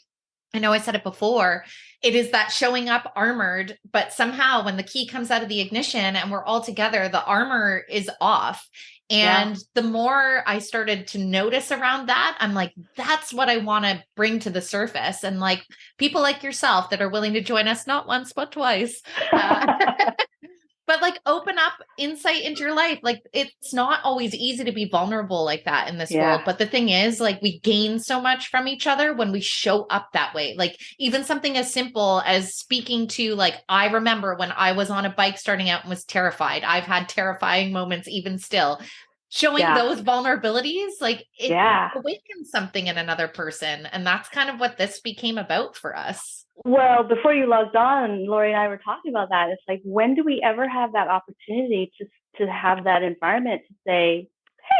Speaker 2: I know I said it before, it is that showing up armored, but somehow when the key comes out of the ignition and we're all together, the armor is off. And the more I started to notice around that, I'm like, that's what I want to bring to the surface. And like people like yourself that are willing to join us, not once, but twice, but like open up insight into your life. Like it's not always easy to be vulnerable like that in this world. But the thing is, like we gain so much from each other when we show up that way. Like even something as simple as speaking to, like, I remember when I was on a bike starting out and was terrified. I've had terrifying moments even still. Showing those vulnerabilities, like it awakens something in another person. And that's kind of what this became about for us.
Speaker 4: Well, before you logged on, Lori and I were talking about that. It's like, when do we ever have that opportunity to have that environment to say,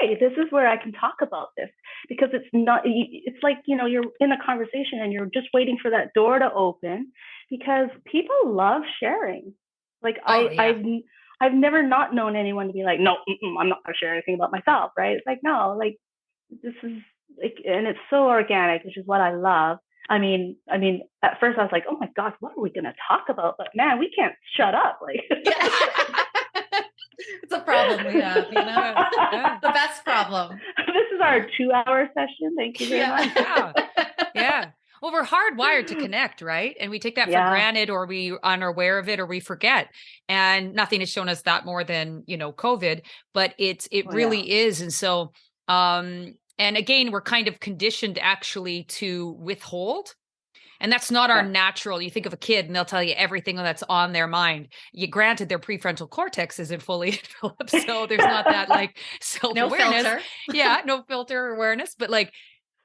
Speaker 4: hey, this is where I can talk about this? Because it's not, it's like, you're in a conversation and you're just waiting for that door to open, because people love sharing. Like I've never not known anyone to be like, no, I'm not going to share anything about myself. Right. It's like, no, like this is like, and it's so organic, which is what I love. I mean, at first I was like, oh my gosh, what are we going to talk about? But man, we can't shut up. Like,
Speaker 2: it's a problem we have, the best problem.
Speaker 4: This is our 2-hour session. Thank you very much.
Speaker 5: Yeah. Well, we're hardwired to connect, right? And we take that for granted, or we are unaware of it, or we forget. And nothing has shown us that more than, COVID, but it really is. And so, and again, we're kind of conditioned actually to withhold. And that's not our natural. You think of a kid and they'll tell you everything that's on their mind. Granted, their prefrontal cortex isn't fully developed, so there's not that like self-awareness.
Speaker 2: No filter.
Speaker 5: No filter awareness. But like,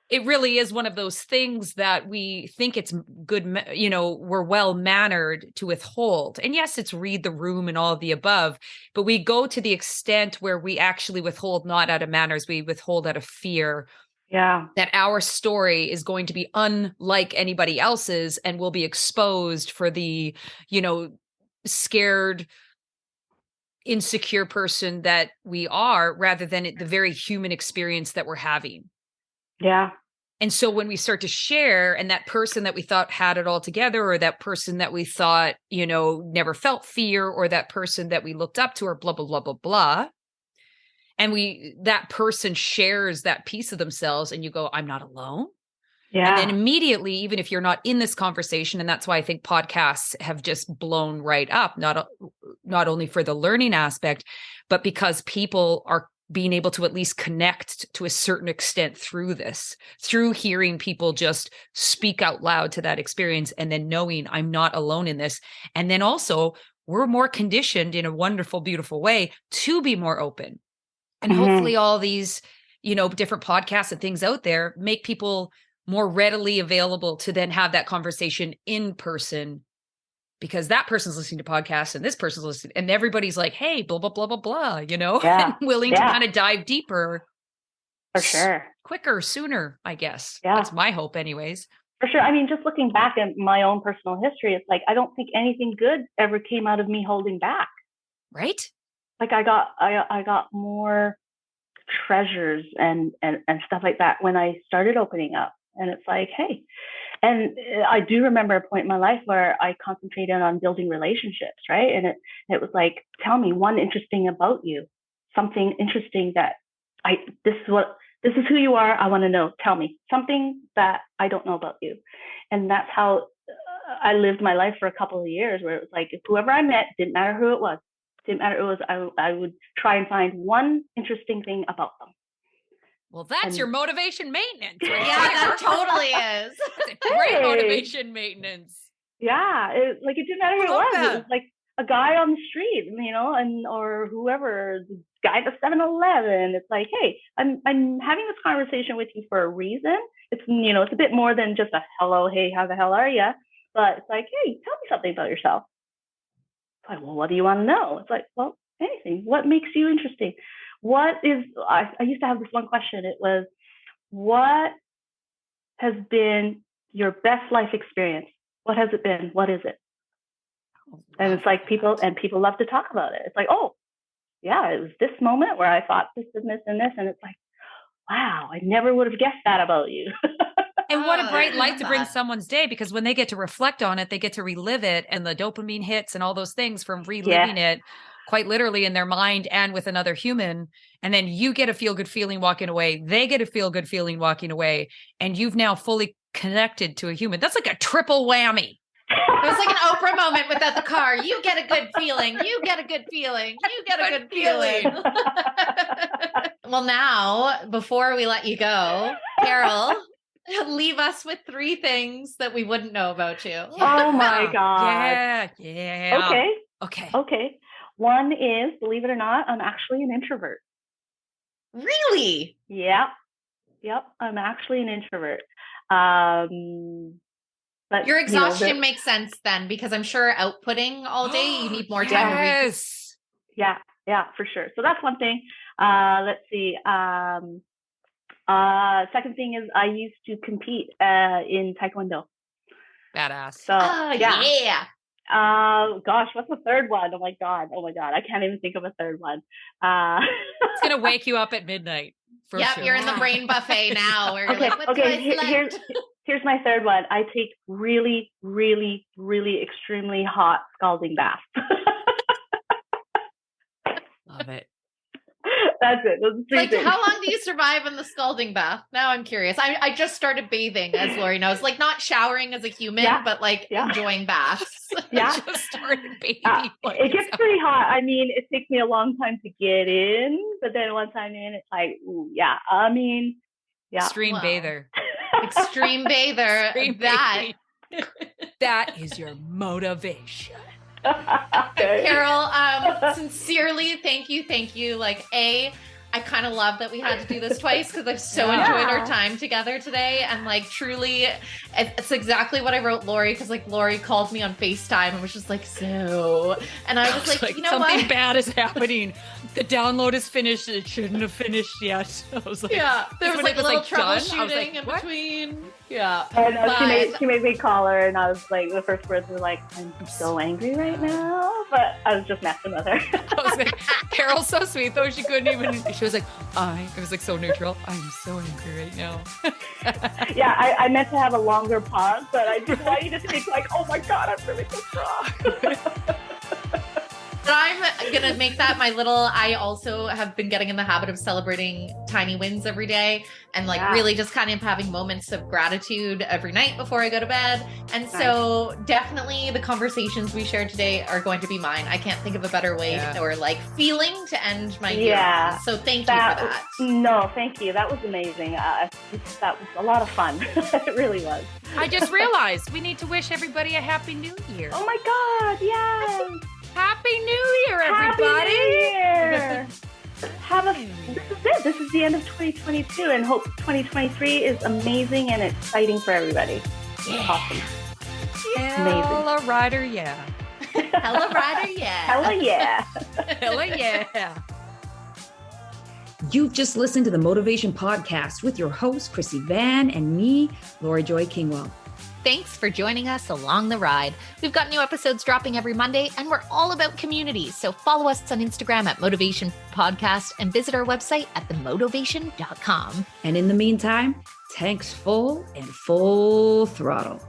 Speaker 5: it really is one of those things that we think it's good, we're well-mannered to withhold. And yes, it's read the room and all of the above, but we go to the extent where we actually withhold not out of manners, we withhold out of fear.
Speaker 4: Yeah.
Speaker 5: That our story is going to be unlike anybody else's and will be exposed for the, scared, insecure person that we are, rather than the very human experience that we're having.
Speaker 4: Yeah.
Speaker 5: And so when we start to share, and that person that we thought had it all together, or that person that we thought, never felt fear, or that person that we looked up to, or blah, blah, blah, blah, blah. And that person shares that piece of themselves, and you go, I'm not alone. Yeah. And then immediately, even if you're not in this conversation, and that's why I think podcasts have just blown right up, not only for the learning aspect, but because people are being able to at least connect to a certain extent through hearing people just speak out loud to that experience, and then knowing I'm not alone in this. And then also we're more conditioned in a wonderful, beautiful way to be more open. And hopefully all these, different podcasts and things out there make people more readily available to then have that conversation in person, because that person's listening to podcasts and this person's listening, and everybody's like, hey, blah, blah, blah, blah, blah, and willing to kind of dive deeper.
Speaker 4: For sure.
Speaker 5: Quicker, sooner, I guess.
Speaker 4: Yeah.
Speaker 5: That's my hope anyways.
Speaker 4: For sure. I mean, just looking back at my own personal history, it's like, I don't think anything good ever came out of me holding back.
Speaker 5: Right.
Speaker 4: Like I got more treasures and stuff like that when I started opening up. And it's like, hey, and I do remember a point in my life where I concentrated on building relationships, right? And it was like, tell me one interesting about you, something interesting that this is what this is who you are. I want to know. Tell me something that I don't know about you. And that's how I lived my life for a couple of years, where it was like, if whoever I met, didn't matter who it was, I would try and find one interesting thing about them.
Speaker 5: Well, that's your motivation maintenance. Right?
Speaker 2: Yeah, that totally is.
Speaker 5: That's a great motivation maintenance.
Speaker 4: Yeah, it didn't matter who it was. It was like a guy on the street, or whoever, the guy at the 7-Eleven. It's like, hey, I'm having this conversation with you for a reason. It's it's a bit more than just a hello, hey, how the hell are you? But it's like, hey, tell me something about yourself. It's like, well, what do you want to know? It's like, well, anything. What makes you interesting? I used to have this one question. It was, what has been your best life experience? What has it been? What is it? And it's like people love to talk about it. It's like, oh, yeah, it was this moment where I thought this and this and this. And it's like, wow, I never would have guessed that about you.
Speaker 5: And what a bright light to bring someone's day, because when they get to reflect on it, they get to relive it, and the dopamine hits and all those things from reliving it quite literally in their mind and with another human. And then you get a feel-good feeling walking away. They get a feel-good feeling walking away. And you've now fully connected to a human. That's like a triple whammy.
Speaker 2: It was like an Oprah moment without the car. You get a good feeling. You get a good feeling. You get a good feeling. Well, now, before we let you go, Carol, leave us with 3 things that we wouldn't know about you.
Speaker 4: Oh my God.
Speaker 5: Yeah.
Speaker 4: Okay. One is, believe it or not, I'm actually an introvert.
Speaker 2: Really?
Speaker 4: Yeah. Yep. I'm actually an introvert. But
Speaker 2: your exhaustion makes sense then, because I'm sure outputting all day, you need more time.
Speaker 5: Yes.
Speaker 4: Yeah, for sure. So that's one thing. Let's see. Second thing is, I used to compete in Taekwondo.
Speaker 5: Badass.
Speaker 4: So
Speaker 2: yeah.
Speaker 4: Gosh, what's the third one? Oh my God. I can't even think of a third one.
Speaker 5: It's going to wake you up at midnight.
Speaker 2: Yep,
Speaker 5: sure.
Speaker 2: You're in the brain buffet now. Where you're like, what do I select?
Speaker 4: Here's my third one. I take really, really, really extremely hot scalding baths.
Speaker 5: Love it.
Speaker 4: That's it. Those 3 things.
Speaker 2: How long do you survive in the scalding bath? Now I'm curious. I just started bathing, as Lori knows, like not showering as a human, but like enjoying baths.
Speaker 4: Yeah.
Speaker 5: I just started bathing.
Speaker 4: It gets pretty hot. I mean, it takes me a long time to get in, but then once I'm in, it's like, ooh, yeah. I mean, yeah.
Speaker 5: Extreme bather.
Speaker 2: Extreme bather.
Speaker 5: That is your motivation.
Speaker 4: Okay.
Speaker 2: Carol, sincerely, thank you. Like, I kind of love that we had to do this twice, because I've so enjoyed our time together today. And like, truly, it's exactly what I wrote Lori, because like Lori called me on FaceTime and was just like, so, and I was like, you know
Speaker 5: something
Speaker 2: what?
Speaker 5: bad is happening. The download is finished. It shouldn't have finished yet. I was like,
Speaker 2: there was like a little troubleshooting
Speaker 5: like,
Speaker 2: in between. Yeah.
Speaker 4: And she made me call her, and I was like, the first words were like, I'm so angry right now, but I was just messing with her.
Speaker 5: I was like, Carol's so sweet though. She couldn't even, she was like, it was like so neutral. I'm so angry right now.
Speaker 4: Yeah, I meant to have a longer pause, but I just want you to think like, oh my God, I'm really so strong.
Speaker 2: But I'm going to make that my little, I also have been getting in the habit of celebrating tiny wins every day, and like really just kind of having moments of gratitude every night before I go to bed. And so definitely the conversations we shared today are going to be mine. I can't think of a better way or like feeling to end my year on. So thank you for that.
Speaker 4: No, thank you. That was amazing. That was a lot of fun. It really was.
Speaker 5: I just realized we need to wish everybody a happy new year.
Speaker 4: Oh my God. Yeah.
Speaker 5: Happy New Year, everybody!
Speaker 4: Happy New Year! This is it. This is the end of 2022, and hope 2023 is amazing and exciting for everybody. Awesome.
Speaker 5: Hella rider, yeah.
Speaker 2: Hella rider, yeah.
Speaker 4: Hella yeah.
Speaker 5: Hella yeah.
Speaker 1: You've just listened to the Motovation Podcast with your host, Chrissy Van, and me, Lori Joy Kingwell.
Speaker 2: Thanks for joining us along the ride. We've got new episodes dropping every Monday, and we're all about community. So follow us on Instagram at Motovation Podcast and visit our website at themotovation.com.
Speaker 1: And in the meantime, tanks full and full throttle.